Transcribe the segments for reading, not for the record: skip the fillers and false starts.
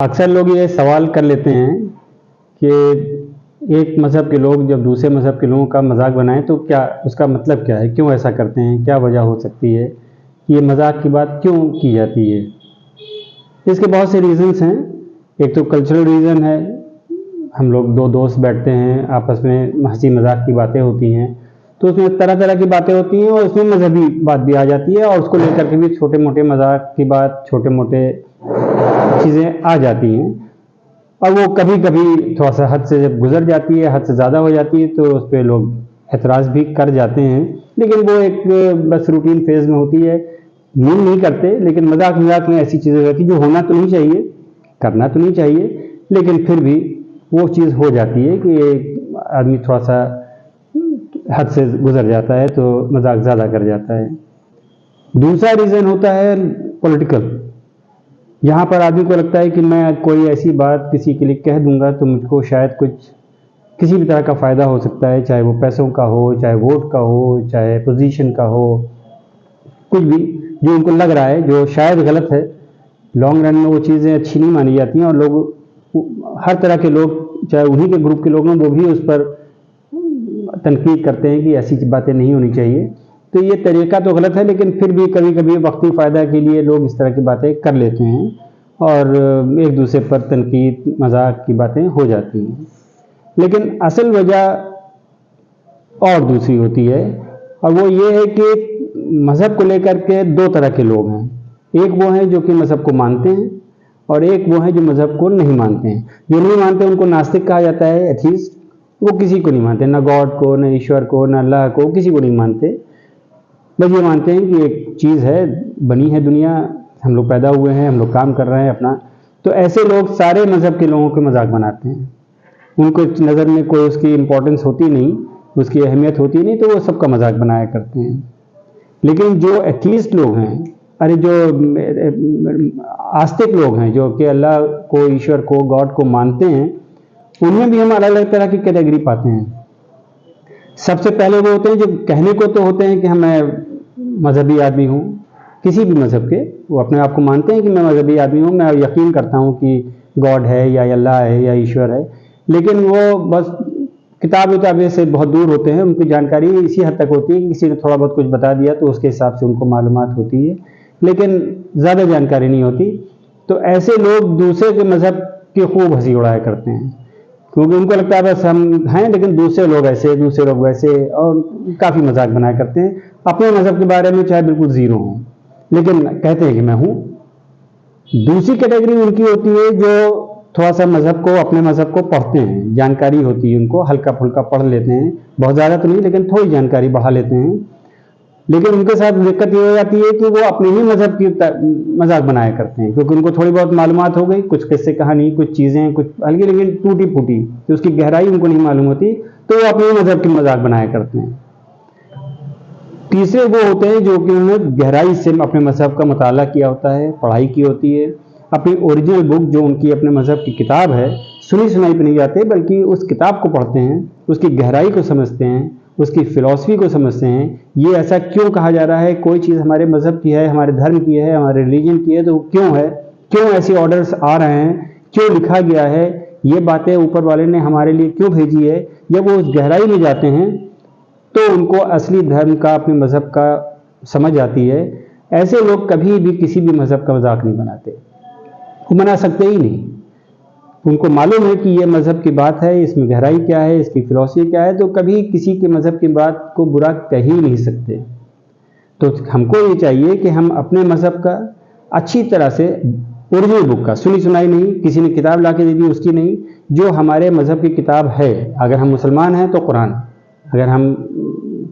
अक्सर लोग ये सवाल कर लेते हैं कि एक मज़हब के लोग जब दूसरे मज़हब के लोगों का मजाक बनाएं तो क्या उसका मतलब क्या है, क्यों ऐसा करते हैं, क्या वजह हो सकती है, ये मजाक की बात क्यों की जाती है। इसके बहुत से रीज़न्स हैं। एक तो कल्चरल रीज़न है, हम लोग दो दोस्त बैठते हैं, आपस में हंसी मजाक की बातें होती हैं, तो उसमें तरह तरह की बातें होती हैं और उसमें मजहबी बात भी आ जाती है और उसको लेकर के भी छोटे मोटे मजाक की बात, छोटे मोटे चीज़ें आ जाती हैं। और वो कभी कभी थोड़ा सा हद से जब गुजर जाती है, हद से ज़्यादा हो जाती है, तो उस पर लोग एतराज़ भी कर जाते हैं, लेकिन वो एक बस रूटीन फेज़ में होती है, मीन नहीं करते, लेकिन मजाक मजाक में ऐसी चीज़ें रहती जो होना तो नहीं चाहिए, करना तो नहीं चाहिए, लेकिन फिर भी वो चीज़ हो जाती है कि आदमी थोड़ा सा हद से गुजर जाता है तो मजाक ज़्यादा कर जाता है। दूसरा रीज़न होता है पॉलिटिकल। यहाँ पर आदमी को लगता है कि मैं कोई ऐसी बात किसी के लिए कह दूंगा तो मुझको शायद कुछ किसी भी तरह का फ़ायदा हो सकता है, चाहे वो पैसों का हो, चाहे वोट का हो, चाहे पोजीशन का हो, कुछ भी जो उनको लग रहा है जो शायद गलत है, लॉन्ग रन में वो चीज़ें अच्छी नहीं मानी जाती हैं और लोग, हर तरह के लोग, चाहे उन्हीं के ग्रुप के लोग हों, वो भी उस पर तनकीद करते हैं कि ऐसी बातें नहीं होनी चाहिए। तो ये तरीका तो गलत है, लेकिन फिर भी कभी कभी वक्ती फ़ायदा के लिए लोग इस तरह की बातें कर लेते हैं और एक दूसरे पर तनकीद मजाक की बातें हो जाती हैं। लेकिन असल वजह और दूसरी होती है, और वो ये है कि मज़हब को लेकर के दो तरह के लोग हैं। एक वो हैं जो कि मज़हब को मानते हैं और एक वो हैं जो मज़हब को नहीं मानते हैं। जो नहीं मानते उनको नास्तिक कहा जाता है, एथीस्ट। वो किसी को नहीं मानते, ना गॉड को, ना ईश्वर को, ना अल्लाह को, किसी को नहीं मानते। बस ये मानते हैं कि एक चीज़ है, बनी है दुनिया, हम लोग पैदा हुए हैं, हम लोग काम कर रहे हैं अपना। तो ऐसे लोग सारे मज़हब के लोगों के मजाक बनाते हैं। उनको नज़र में कोई उसकी इम्पोर्टेंस होती नहीं, उसकी अहमियत होती नहीं, तो वो सबका मजाक बनाया करते हैं। लेकिन जो एथीस्ट लोग हैं, अरे जो आस्तिक लोग हैं, जो कि अल्लाह को, ईश्वर को, गॉड को मानते हैं, उनमें भी हम अलग अलग तरह की कैटेगरी पाते हैं। सबसे पहले वो होते हैं जो कहने को तो होते हैं कि मैं मजहबी आदमी हूँ, किसी भी मजहब के, वो अपने आप को मानते हैं कि मैं मजहबी आदमी हूँ, मैं यकीन करता हूँ कि गॉड है या अल्लाह है या ईश्वर है, लेकिन वो बस किताब विताबे से बहुत दूर होते हैं। उनकी जानकारी इसी हद तक होती है कि किसी ने थोड़ा बहुत कुछ बता दिया तो उसके हिसाब से उनको मालूमात होती है, लेकिन ज़्यादा जानकारी नहीं होती। तो ऐसे लोग दूसरे के मज़हब की खूब हंसी उड़ाया करते हैं, क्योंकि उनको लगता है बस हम हैं, लेकिन दूसरे लोग ऐसे, दूसरे लोग वैसे, और काफ़ी मजाक बनाया करते हैं अपने मज़हब के बारे में, चाहे बिल्कुल ज़ीरो हों, लेकिन कहते हैं कि मैं हूँ। दूसरी कैटेगरी उनकी होती है जो थोड़ा सा मज़हब को, अपने मज़हब को पढ़ते हैं, जानकारी होती है उनको, हल्का फुल्का पढ़ लेते हैं, बहुत ज़्यादा तो नहीं, लेकिन थोड़ी जानकारी बढ़ा लेते हैं। लेकिन उनके साथ दिक्कत ये हो जाती है कि वो अपने ही मज़हब की मजाक बनाया करते हैं, क्योंकि उनको थोड़ी बहुत मालूमात हो गई, कुछ किस्से कहानी, कुछ चीज़ें, कुछ हल्की लेकिन टूटी फूटी, तो उसकी गहराई उनको नहीं मालूम होती, तो वो अपने ही मज़हब की मजाक बनाया करते हैं। तीसरे वो होते हैं जो कि उन्होंने गहराई से अपने मज़हब का मुताला किया होता है, पढ़ाई की होती है, अपनी ओरिजिनल बुक जो उनकी अपने मज़हब की किताब है, सुनी सुनाई पे नहीं जाते, बल्कि उस किताब को पढ़ते हैं, उसकी गहराई को समझते हैं, उसकी फ़िलॉसफी को समझते हैं। ये ऐसा क्यों कहा जा रहा है, कोई चीज़ हमारे मज़हब की है, हमारे धर्म की है, हमारे रिलीजन की है, तो क्यों है, क्यों ऐसे ऑर्डर्स आ रहे हैं, क्यों लिखा गया है, ये बातें ऊपर वाले ने हमारे लिए क्यों भेजी है। जब वो उस गहराई में जाते हैं तो उनको असली धर्म का, अपने मज़हब का समझ आती है। ऐसे लोग कभी भी किसी भी मज़हब का मजाक नहीं बनाते, वो मना सकते ही नहीं। उनको मालूम है कि ये मज़हब की बात है, इसमें गहराई क्या है, इसकी फिलॉसफी क्या है, तो कभी किसी के मज़हब की बात को बुरा कह ही नहीं सकते। तो हमको ये चाहिए कि हम अपने मज़हब का अच्छी तरह से, ओरिजिनल बुक का, सुनी सुनाई नहीं, किसी ने किताब ला के दे दी उसकी नहीं, जो हमारे मज़हब की किताब है। अगर हम मुसलमान हैं तो कुरान, अगर हम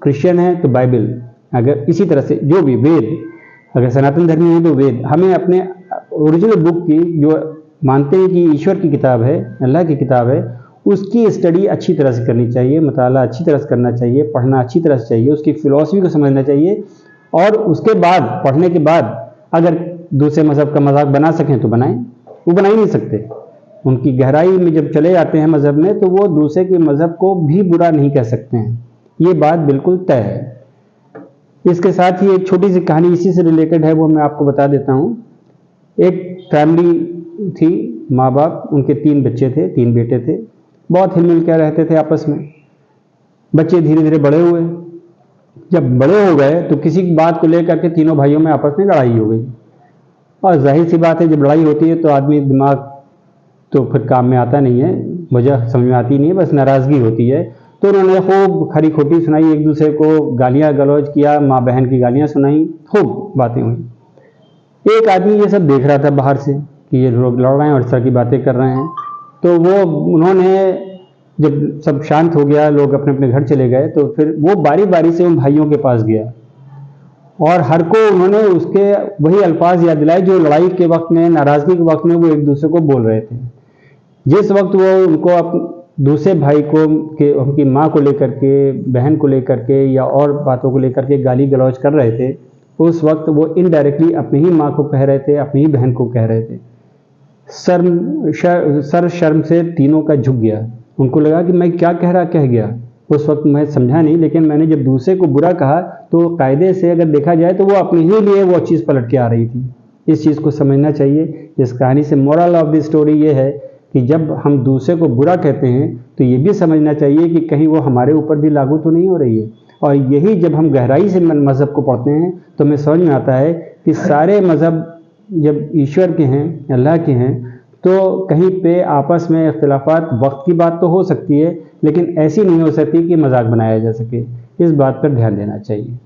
क्रिश्चियन हैं तो बाइबल, अगर इसी तरह से जो भी वेद, अगर सनातन धर्मी हैं तो वेद, हमें अपने ओरिजिनल बुक की, जो मानते हैं कि ईश्वर की किताब है, अल्लाह की किताब है, उसकी स्टडी अच्छी तरह से करनी चाहिए, मुताला अच्छी तरह से करना चाहिए, पढ़ना अच्छी तरह से चाहिए, उसकी फ़िलॉसफी को समझना चाहिए, और उसके बाद, पढ़ने के बाद, अगर दूसरे मज़हब का मजाक बना सकें तो बनाएं। वो बना ही नहीं सकते। उनकी गहराई में जब चले जाते हैं मज़हब में, तो वो दूसरे के मज़हब को भी बुरा नहीं कह सकते हैं, ये बात बिल्कुल तय है। इसके साथ ही एक छोटी सी कहानी इसी से रिलेटेड है, वो मैं आपको बता देता हूँ। एक फैमिली थी, माँ बाप, उनके 3 बच्चे थे, 3 बेटे थे, बहुत हिल मिल कर रहते थे आपस में। बच्चे धीरे धीरे बड़े हुए, जब बड़े हो गए तो किसी बात को लेकर के तीनों भाइयों में आपस में लड़ाई हो गई। और जाहिर सी बात है, जब लड़ाई होती है तो आदमी दिमाग तो फिर काम में आता नहीं है, वजह समझ में आती नहीं है, बस नाराज़गी होती है। तो उन्होंने खूब खरी खोटी सुनाई, एक दूसरे को गालियाँ गलौज किया, माँ बहन की गालियाँ सुनाई, खूब बातें हुई। एक आदमी ये सब देख रहा था बाहर से कि ये लोग लड़ रहे हैं और इस तरह की बातें कर रहे हैं, तो उन्होंने जब सब शांत हो गया, लोग अपने अपने घर चले गए, तो फिर वो बारी बारी से उन भाइयों के पास गया और हर को उन्होंने उसके वही अल्फाज याद दिलाए जो लड़ाई के वक्त में, नाराज़गी के वक्त में वो एक दूसरे को बोल रहे थे। जिस वक्त वो उनको दूसरे भाई को के उनकी माँ को लेकर के, बहन को लेकर के या और बातों को लेकर के गाली गलौज कर रहे थे, उस वक्त वो इनडायरेक्टली अपनी ही माँ को कह रहे थे, अपनी ही बहन को कह रहे थे। सर शर्म से तीनों का झुक गया। उनको लगा कि मैं क्या कह गया। उस वक्त मैं समझा नहीं, लेकिन मैंने जब दूसरे को बुरा कहा तो कायदे से अगर देखा जाए तो वो अपने ही लिए वो चीज़ पलट के आ रही थी। इस चीज़ को समझना चाहिए। इस कहानी से मोरल ऑफ द स्टोरी ये है कि जब हम दूसरे को बुरा कहते हैं तो ये भी समझना चाहिए कि कहीं वो हमारे ऊपर भी लागू तो नहीं हो रही है। और यही जब हम गहराई से मज़हब को पढ़ते हैं तो हमें समझ में आता है कि सारे मज़हब जब ईश्वर के हैं, अल्लाह के हैं, तो कहीं पे आपस में इख्तिलाफात वक्त की बात तो हो सकती है, लेकिन ऐसी नहीं हो सकती कि मजाक बनाया जा सके। इस बात पर ध्यान देना चाहिए।